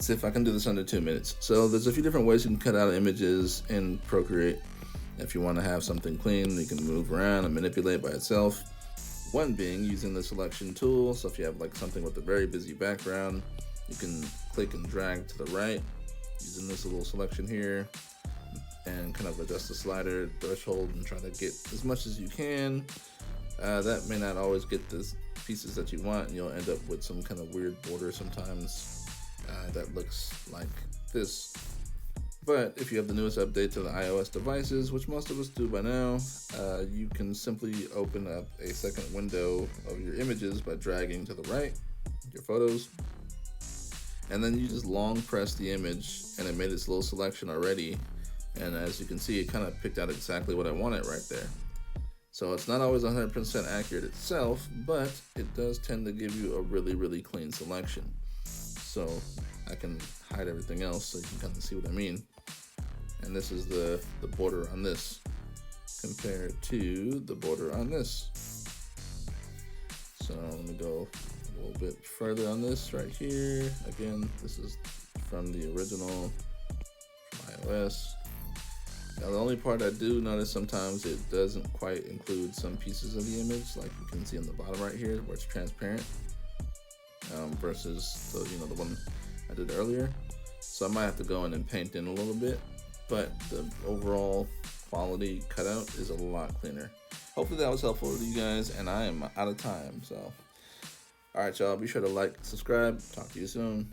See if I can do this under 2 minutes. So there's a few different ways you can cut out images in Procreate. If you want to have something clean, you can move around and manipulate by itself. One being using the selection tool. So if you have like something with a very busy background, you can click and drag to the right using this little selection here and kind of adjust the slider threshold and try to get as much as you can. That may not always get the pieces that you want, and you'll end up with some kind of weird border sometimes that looks like this. But if you have the newest update to the iOS devices, which most of us do by now, you can simply open up a second window of your images by dragging to the right, your photos, and then you just long press the image and it made its little selection already. And as you can see, it kind of picked out exactly what I wanted right there. So it's not always 100% accurate itself, but it does tend to give you a really, really clean selection. So I can hide everything else so you can kind of see what I mean. And this is the border on this compared to the border on this. So let me go a little bit further on this right here. Again, this is from the original iOS. Now the only part I do notice sometimes it doesn't quite include some pieces of the image, like you can see on the bottom right here where it's transparent, versus the one I did earlier. So I might have to go in and paint in a little bit, but the overall quality cutout is a lot cleaner. Hopefully that was helpful to you guys, and I am out of time. So, all right, y'all, be sure to like, subscribe. Talk to you soon.